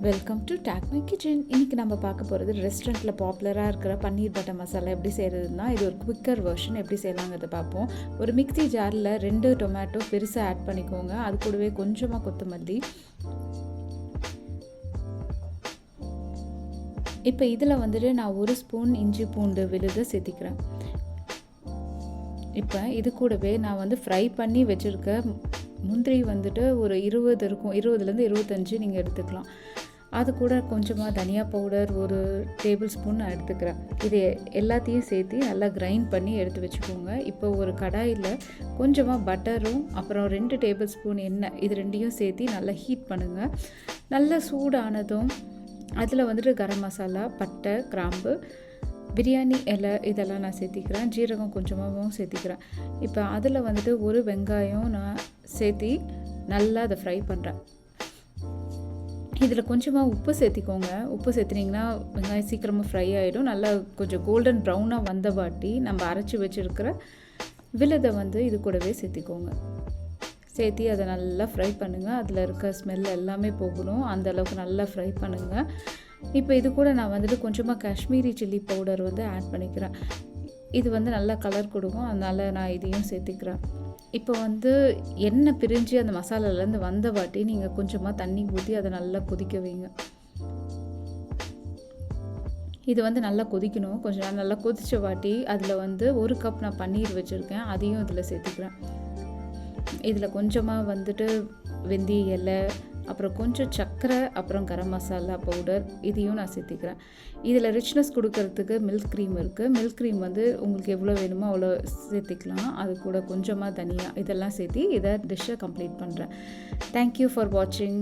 Welcome to talk my kitchen. இன்றைக்கி நம்ம பார்க்க போகிறது ரெஸ்டாரண்ட்டில் பாப்புலராக இருக்கிற பன்னீர் பட்டர் மசாலா எப்படி செய்கிறதுனா இது ஒரு குவிக்கர் வெர்ஷன் எப்படி செய்யலாங்கிறத பார்ப்போம். ஒரு மிக்ஸி ஜாரில் 2 டொமேட்டோ பெருசாக ஆட் பண்ணிக்கோங்க. அது கூடவே கொஞ்சமாக கொத்தமல்லி. இப்போ இதில் வந்துட்டு நான் 1 ஸ்பூன் இஞ்சி பூண்டு விழுது சேர்த்திக்கிறேன். இப்போ இது கூடவே நான் ஃப்ரை பண்ணி வச்சுருக்க முந்திரி வந்துட்டு ஒரு 20 இருக்கும், 20லேருந்து 25 நீங்கள் எடுத்துக்கலாம். அது கூட கொஞ்சமாக தனியா பவுடர் 1 டேபிள் ஸ்பூன் நான் எடுத்துக்கிறேன். இது எல்லாத்தையும் சேர்த்து நல்லா கிரைண்ட் பண்ணி எடுத்து வச்சுக்கோங்க. இப்போ ஒரு கடாயில் கொஞ்சமாக பட்டரும் அப்புறம் 2 டேபிள் ஸ்பூன் எண்ணெய் இது ரெண்டையும் சேர்த்து நல்லா ஹீட் பண்ணுங்கள். நல்லா சூடானதும் அதில் கரம் மசாலா, பட்டை, கிராம்பு, பிரியாணி இலை இதெல்லாம் நான் சேர்த்திக்கிறேன். ஜீரகம் கொஞ்சமாகவும் சேர்த்திக்கிறேன். இப்போ அதில் ஒரு வெங்காயம் நான் சேர்த்தி நல்லா அதை ஃப்ரை பண்ணுறேன். இதில் கொஞ்சமாக உப்பு சேர்த்திக்கோங்க. உப்பு சேர்த்தினிங்கன்னா வெங்காயம் சீக்கிரமாக ஃப்ரை ஆகிடும். நல்லா கொஞ்சம் கோல்டன் ப்ரௌனாக வந்த வாட்டி நம்ம அரைச்சி வச்சுருக்கிற விழுதை இது கூடவே சேர்த்திக்கோங்க. சேர்த்தி அதை நல்லா ஃப்ரை பண்ணுங்கள். அதில் இருக்க ஸ்மெல் எல்லாமே போகணும். அந்தளவுக்கு நல்லா ஃப்ரை பண்ணுங்கள். இப்போ இது கூட நான் கொஞ்சமாக காஷ்மீரி சில்லி பவுடர் ஆட் பண்ணிக்கிறேன். இது நல்லா கலர் கொடுக்கும், அதனால் நான் இதையும் சேர்த்திக்கிறேன். இப்போ எண்ணெய் பிரிஞ்சு அந்த மசாலாலேருந்து வந்த வாட்டி நீங்கள் கொஞ்சமாக தண்ணி ஊற்றி அதை நல்லா கொதிக்க வைங்க. இது நல்லா கொதிக்கணும். கொஞ்சம் நேரம் நல்லா கொதித்த வாட்டி அதில் 1 கப் நான் பன்னீர் வச்சுருக்கேன், அதையும் இதில் சேர்த்துக்கிறேன். இதில் கொஞ்சமாக வெந்தய இலை, அப்புறம் கொஞ்சம் சர்க்கரை, அப்புறம் கரம் மசாலா பவுடர் இதையும் நான் சேர்த்திக்கிறேன். இதில் ரிச்னஸ் கொடுக்கறதுக்கு மில்க் க்ரீம் இருக்குது. மில்க் க்ரீம் உங்களுக்கு எவ்வளோ வேணுமோ அவ்வளோ சேர்த்திக்கலாம். அது கூட கொஞ்சமாக தனியாக இதெல்லாம் சேர்த்தி இதை டிஷ்ஷை கம்ப்ளீட் பண்ணுறேன். தேங்க்யூ ஃபார் வாட்சிங்.